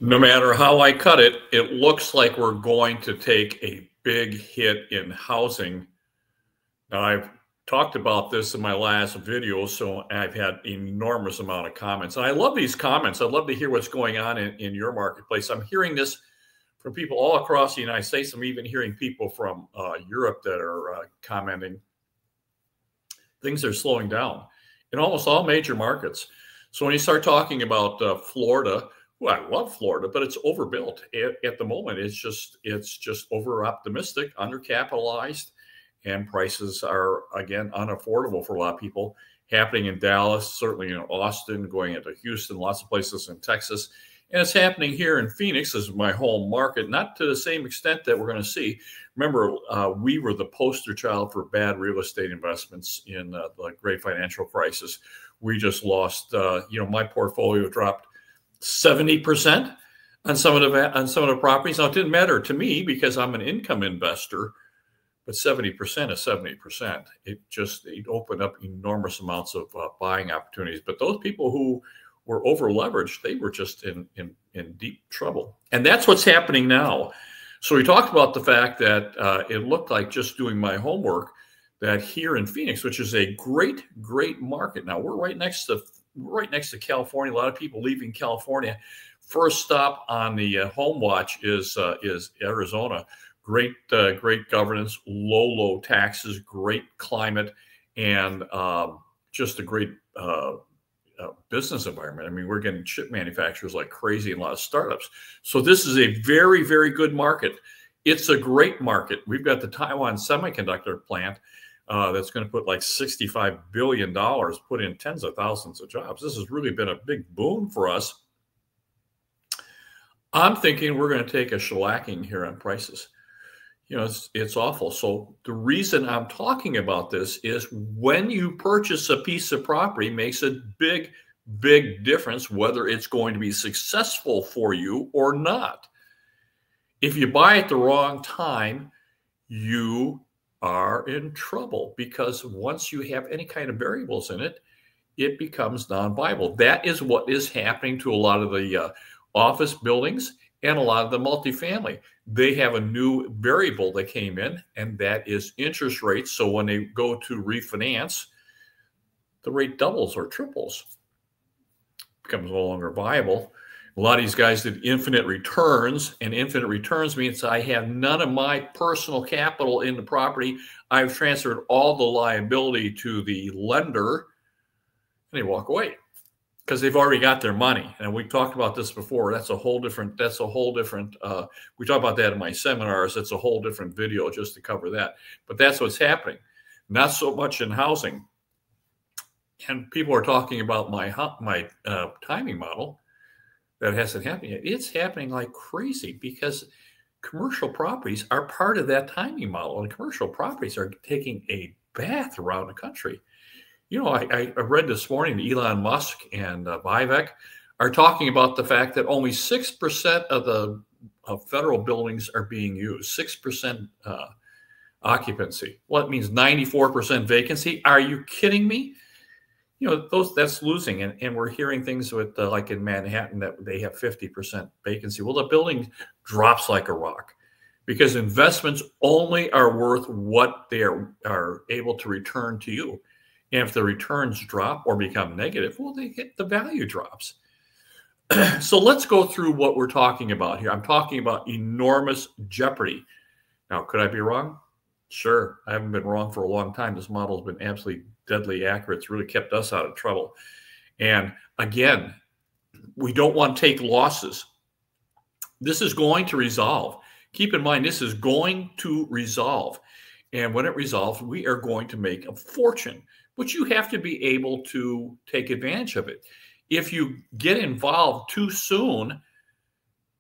No matter how I cut it, it looks like we're going to take a big hit in housing. Now, I've talked about this in my last video, so I've had enormous amount of comments. And I love these comments. I'd love to hear what's going on in your marketplace. I'm hearing this from people all across the United States. I'm even hearing people from Europe that are commenting. Things are slowing down in almost all major markets. So when you start talking about Florida, well, I love Florida, but it's overbuilt at the moment. It's just over optimistic, undercapitalized, and prices are again unaffordable for a lot of people. Happening in Dallas, certainly in Austin, going into Houston, lots of places in Texas, and it's happening here in Phoenix. This is my home market, not to the same extent that we're going to see. Remember, we were the poster child for bad real estate investments in the great financial crisis. We just lost. My portfolio dropped 70% on some of the properties. Now, it didn't matter to me because I'm an income investor, but 70% is 70%. It opened up enormous amounts of buying opportunities. But those people who were over leveraged, they were just in deep trouble. And that's what's happening now. So we talked about the fact that it looked like, just doing my homework, that here in Phoenix, which is a great market. Now we're right next to California. A lot of people leaving California. First stop on the home watch is Arizona. Great governance, low taxes, great climate, and just a great business environment. I mean, we're getting chip manufacturers like crazy and a lot of startups. So this is a very good market. It's a great market. We've got the Taiwan semiconductor plant that's going to put like $65 billion, put in tens of thousands of jobs. This has really been a big boom for us. I'm thinking we're going to take a shellacking here on prices. It's awful. So the reason I'm talking about this is when you purchase a piece of property, makes a big difference whether it's going to be successful for you or not. If you buy at the wrong time, you are in trouble, because once you have any kind of variables in it, it becomes non-viable. That is what is happening to a lot of the office buildings and a lot of the multifamily. They have a new variable that came in, and that is interest rates. So when they go to refinance, the rate doubles or triples. Becomes no longer viable. A lot of these guys did infinite returns, and infinite returns means I have none of my personal capital in the property. I've transferred all the liability to the lender, and they walk away because they've already got their money. And we talked about this before. That's a whole different, we talk about that in my seminars. It's a whole different video just to cover that. But that's what's happening. Not so much in housing. And people are talking about my timing model. That hasn't happened yet. It's happening like crazy because commercial properties are part of that timing model, and commercial properties are taking a bath around the country. I read this morning that Elon Musk and Vivek are talking about the fact that only 6% of federal buildings are being used, 6% occupancy. Well, it means 94% vacancy. Are you kidding me? That's losing. And we're hearing things with like in Manhattan that they have 50% vacancy. Well, the building drops like a rock because investments only are worth what they are able to return to you. And if the returns drop or become negative, well, the value drops. So let's go through what we're talking about here. I'm talking about enormous jeopardy. Now, could I be wrong? Sure. I haven't been wrong for a long time. This model has been absolutely deadly accurate. It's really kept us out of trouble. And again, we don't want to take losses. This is going to resolve. Keep in mind, this is going to resolve. And when it resolves, we are going to make a fortune, but you have to be able to take advantage of it. If you get involved too soon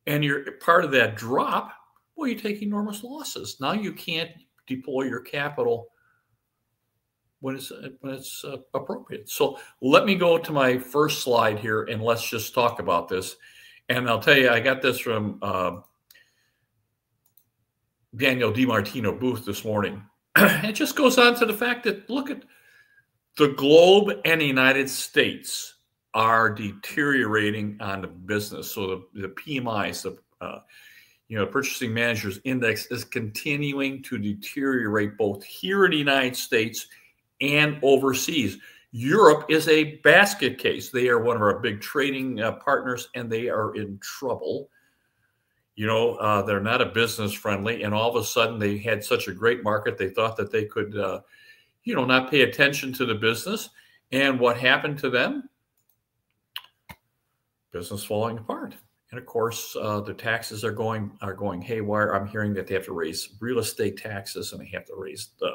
and you're part of that drop, well, you take enormous losses. Now you can't deploy your capital when it's appropriate. So let me go to my first slide here, and let's just talk about this. And I'll tell you, I got this from Daniel DiMartino Booth this morning. It just goes on to the fact that, look at the globe and the United States are deteriorating on the business. So the PMIs, the Purchasing Managers Index, is continuing to deteriorate both here in the United States and overseas. Europe is a basket case. They are one of our big trading partners, and they are in trouble. They're not a business friendly, and all of a sudden they had such a great market, they thought that they could, not pay attention to the business. And what happened to them? Business falling apart. And of course, the taxes are going haywire. I'm hearing that they have to raise real estate taxes, and they have to raise the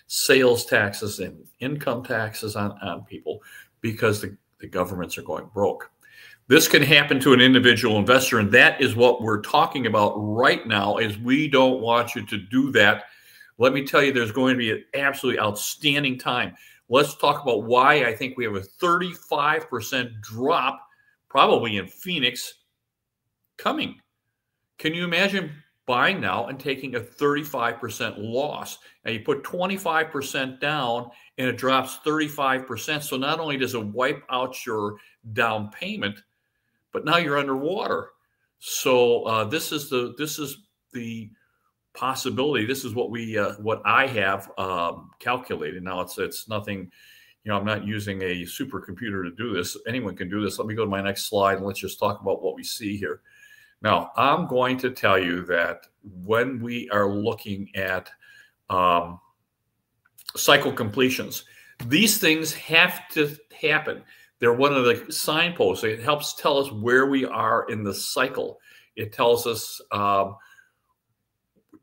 sales taxes and income taxes on people because the governments are going broke. This can happen to an individual investor, and that is what we're talking about right now. Is we don't want you to do that. Let me tell you, there's going to be an absolutely outstanding time. Let's talk about why I think we have a 35% drop, probably in Phoenix, coming. Can you imagine buying now and taking a 35% loss? Now you put 25% down and it drops 35%. So not only does it wipe out your down payment, but now you're underwater. So this is the possibility. This is what I have calculated. Now it's nothing. I'm not using a supercomputer to do this. Anyone can do this. Let me go to my next slide and let's just talk about what we see here. Now, I'm going to tell you that when we are looking at cycle completions, these things have to happen. They're one of the signposts. It helps tell us where we are in the cycle. It tells us to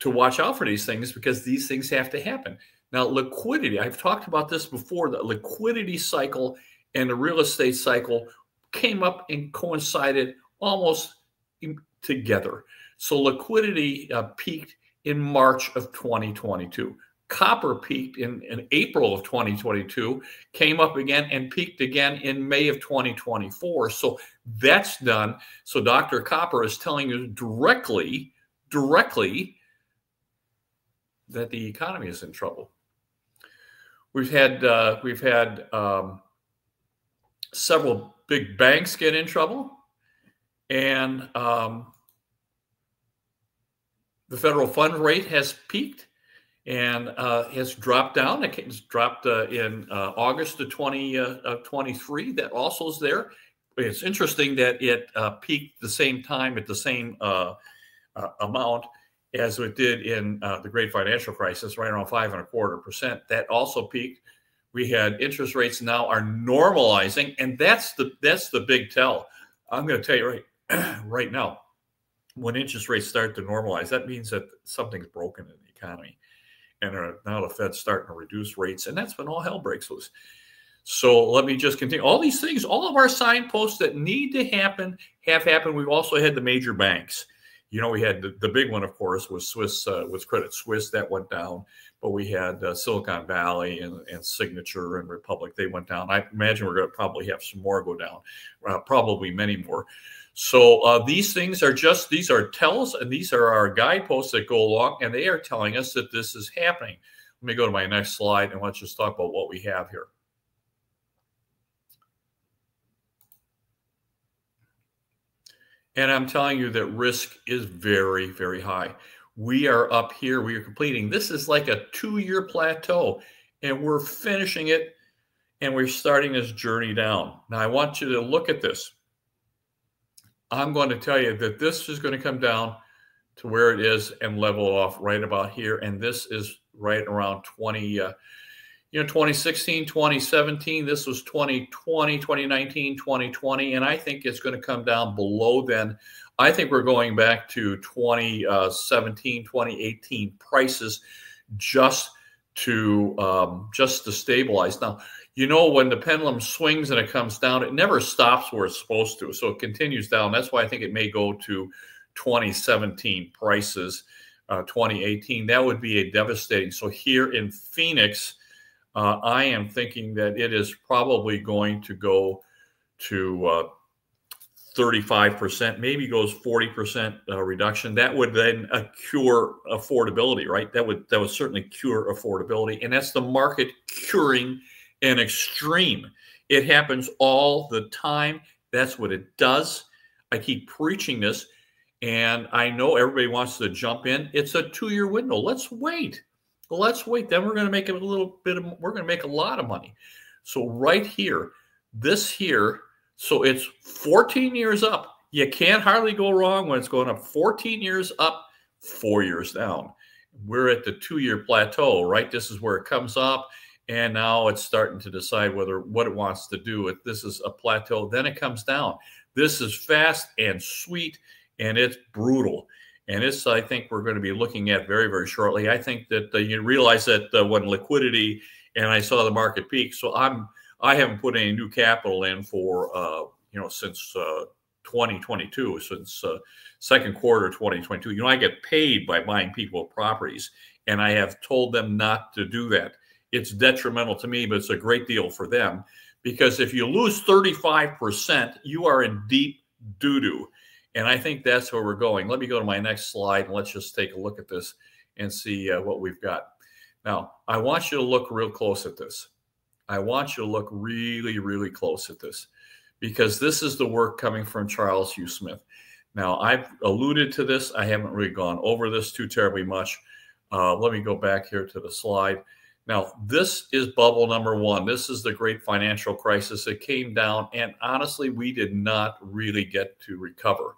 watch out for these things because these things have to happen. Now, liquidity, I've talked about this before, the liquidity cycle and the real estate cycle came up and coincided almost together. So liquidity peaked in March of 2022. Copper peaked in April of 2022, came up again and peaked again in May of 2024. So that's done. So Dr. Copper is telling you directly that the economy is in trouble. We've had several big banks get in trouble, and the federal fund rate has peaked and has dropped down. It's dropped in August of 2023. That also is there. It's interesting that it peaked the same time at the same amount as it did in the Great Financial Crisis, right around 5.25%. That also peaked. We had interest rates now are normalizing, and that's the big tell. I'm going to tell you right now, when interest rates start to normalize, that means that something's broken in the economy, and now the Fed's starting to reduce rates, and that's when all hell breaks loose. So let me just continue. All these things, all of our signposts that need to happen have happened. We've also had the major banks. We had the big one, of course, was Credit Suisse. That went down. But we had Silicon Valley and Signature and Republic. They went down. I imagine we're going to probably have some more go down, probably many more. So these things are these are tells, and these are our guideposts that go along, and they are telling us that this is happening. Let me go to my next slide, and let's just talk about what we have here. And I'm telling you that risk is very, very high. We are up here. We are completing. This is like a 2-year plateau, and we're finishing it, and we're starting this journey down. Now, I want you to look at this. I'm going to tell you that this is going to come down to where it is and level off right about here. And this is right around 2016, 2017. This was 2020, 2019, 2020. And I think it's going to come down below then. I think we're going back to 2017, 2018 prices just to stabilize. Now, when the pendulum swings and it comes down, it never stops where it's supposed to. So it continues down. That's why I think it may go to 2017 prices, 2018. That would be a devastating. So here in Phoenix, I am thinking that it is probably going to go to 35%, maybe goes 40% reduction. That would then cure affordability, right? That would certainly cure affordability. And that's the market curing an extreme. It happens all the time. That's what it does. I keep preaching this, and I know everybody wants to jump in. It's a 2-year window. Let's wait. Let's wait. Then we're going to make it a little bit of, we're going to make a lot of money. So right here, this here, so it's 14 years up. You can't hardly go wrong when it's going up 14 years up, 4 years down. We're at the 2-year plateau, right? This is where it comes up. And now it's starting to decide what it wants to do. This is a plateau, then it comes down. This is fast and sweet, and it's brutal. And this, I think, we're going to be looking at very, very shortly. I think that you realize that when liquidity, and I saw the market peak, so I haven't put any new capital in for since 2022, since second quarter 2022. I get paid by buying people properties, and I have told them not to do that. It's detrimental to me, but it's a great deal for them, because if you lose 35%, you are in deep doo-doo. And I think that's where we're going. Let me go to my next slide, and let's just take a look at this and see what we've got. Now, I want you to look real close at this. I want you to look really, really close at this, because this is the work coming from Charles Hugh Smith. Now, I've alluded to this. I haven't really gone over this too terribly much. Let me go back here to the slide. Now, this is bubble number one. This is the great financial crisis. It came down, and honestly, we did not really get to recover.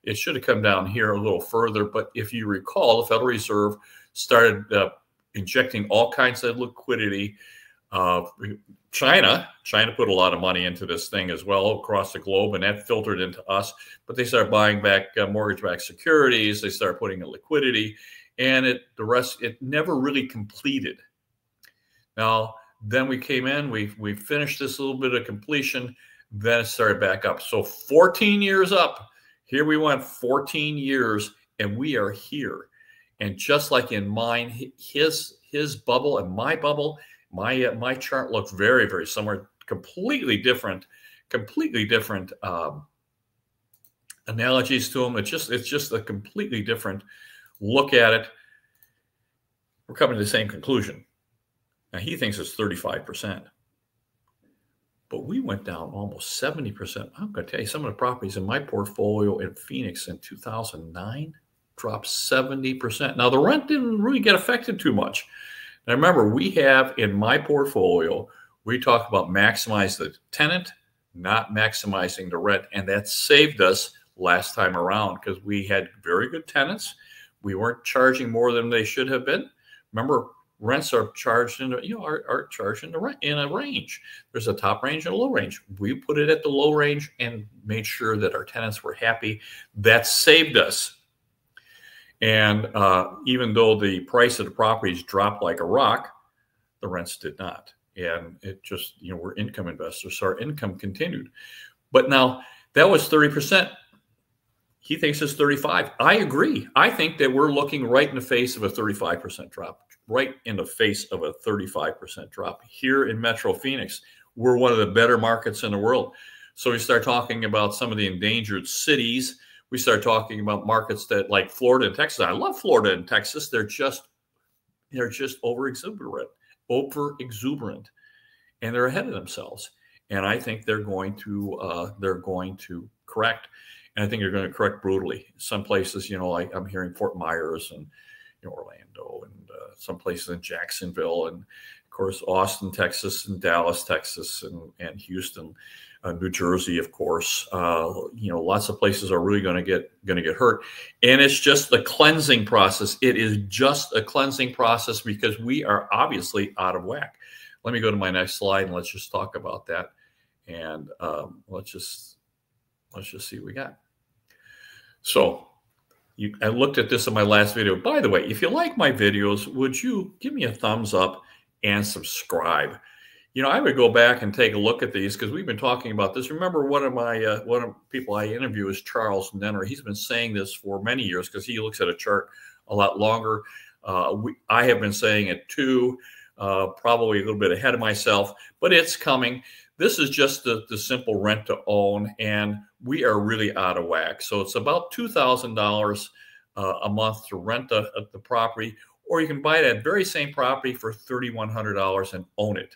It should have come down here a little further, but if you recall, the Federal Reserve started injecting all kinds of liquidity. China put a lot of money into this thing as well across the globe, and that filtered into us. But they started buying back mortgage-backed securities. They started putting in liquidity, and it never really completed. Now, then we came in, we finished this little bit of completion, then it started back up. So 14 years up, here we went 14 years, and we are here. And just like in mine, his bubble and my bubble, my chart looks very, very similar, completely different analogies to them. It's just a completely different look at it. We're coming to the same conclusion. Now, he thinks it's 35%, but we went down almost 70%. I'm going to tell you, some of the properties in my portfolio in Phoenix in 2009 dropped 70%. Now, the rent didn't really get affected too much. Now, remember, we have in my portfolio, we talk about maximize the tenant, not maximizing the rent, and that saved us last time around because we had very good tenants. We weren't charging more than they should have been. Remember, rents are charged in are charged in a range. There's a top range and a low range. We put it at the low range and made sure that our tenants were happy. That saved us. And even though the price of the properties dropped like a rock, the rents did not. And it just, we're income investors, so our income continued. But now that was 30%. He thinks it's 35. I agree. I think that we're looking right in the face of a 35% drop. Right in the face of a 35% drop here in Metro Phoenix. We're one of the better markets in the world. So we start talking about some of the endangered cities. We start talking about markets that like Florida and Texas. I love Florida and Texas. They're just over exuberant, and they're ahead of themselves. And I think they're going to correct. And I think they're going to correct brutally. Some places, like I'm hearing Fort Myers and Orlando and some places in Jacksonville, and of course Austin, Texas, and Dallas, Texas, and Houston, New Jersey, of course. Lots of places are really going to get hurt, and it's just the cleansing process. It is just a cleansing process because we are obviously out of whack. Let me go to my next slide and let's just talk about that, and let's just see what we got. So. I looked at this in my last video. By the way, if you like my videos, would you give me a thumbs up and subscribe? I would go back and take a look at these because we've been talking about this. Remember, one of the people I interview is Charles Nenner. He's been saying this for many years because he looks at a chart a lot longer. I have been saying it too, probably a little bit ahead of myself, but it's coming. This is just the simple rent to own, and we are really out of whack. So it's about $2,000 a month to rent the property, or you can buy that very same property for $3,100 and own it.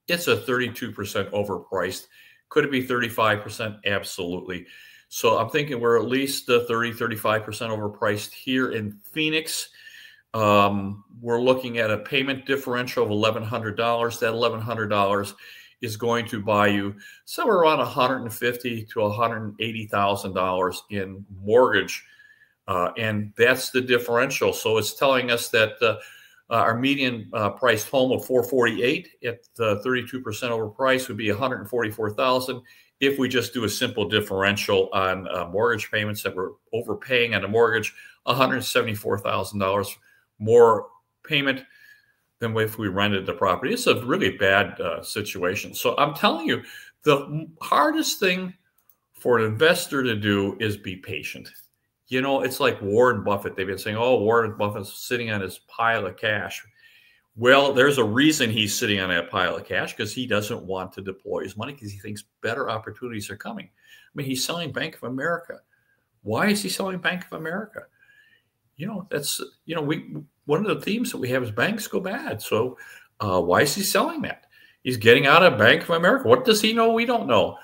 It's a 32% overpriced. Could it be 35%? Absolutely. So I'm thinking we're at least 30, 35% overpriced here in Phoenix. We're looking at a payment differential of $1,100. That $1,100 is going to buy you somewhere around $150,000 to $180,000 in mortgage, and that's the differential. So it's telling us that our median priced home of $448 at 32% overpriced would be $144,000. If we just do a simple differential on mortgage payments that we're overpaying on a mortgage, $174,000 more payment than if we rented the property. It's a really bad situation. So I'm telling you, the hardest thing for an investor to do is be patient. You know, it's like Warren Buffett. They've been saying, oh, Warren Buffett's sitting on his pile of cash. Well, there's a reason he's sitting on that pile of cash, because he doesn't want to deploy his money because he thinks better opportunities are coming. I mean, he's selling Bank of America. Why is he selling Bank of America? You know, that's, you know, one of the themes that we have is banks go bad. So why is he selling that? He's getting out of Bank of America. What does he know? We don't know.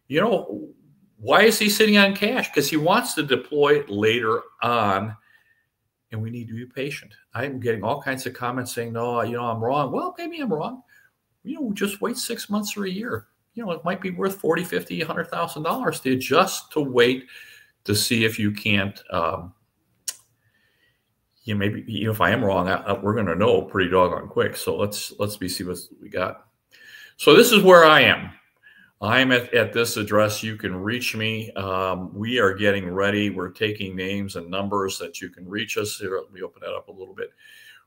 You know, why is he sitting on cash? Because he wants to deploy it later on, and we need to be patient. I'm getting all kinds of comments saying, no, you know, I'm wrong. Well, maybe I'm wrong. You know, just wait 6 months or a year. You know, it might be worth $40,000, $50,000, $100,000 to just to wait to see if you can't, you know, maybe, you know, if I am wrong, we're going to know pretty doggone quick. So let's see what we got. So this is where I am. I'm at this address. You can reach me. We are getting ready. We're taking names and numbers that you can reach us. Here, let me open that up a little bit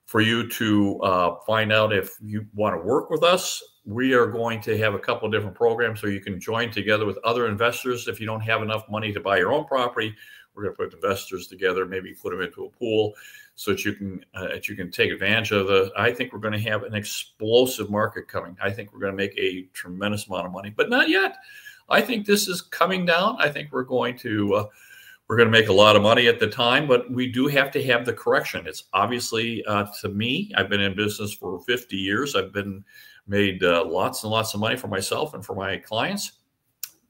for you to find out if you want to work with us. We are going to have a couple of different programs so you can join together with other investors. If you don't have enough money to buy your own property, we're going to put investors together, maybe put them into a pool so that you can take advantage of the. I think we're going to have an explosive market coming. I think we're going to make a tremendous amount of money, but not yet. I think this is coming down. I think we're going to make a lot of money at the time, but we do have to have the correction. It's obviously, to me, I've been in business for 50 years. I've made lots and lots of money for myself and for my clients.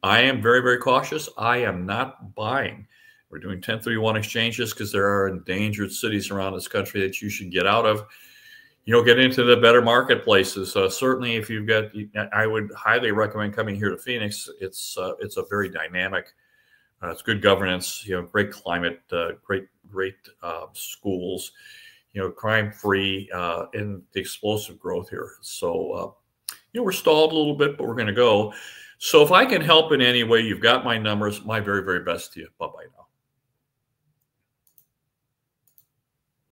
I am very, very cautious. I am not buying. We're doing 1031 exchanges because there are endangered cities around this country that you should get out of. You know, get into the better marketplaces. Certainly, if you've got, I would highly recommend coming here to Phoenix. It's a very dynamic. It's good governance. You know, great climate, great schools. You know, crime-free, and the explosive growth here. So, you know, we're stalled a little bit, but we're going to go. So if I can help in any way, you've got my numbers. My very, very best to you. Bye.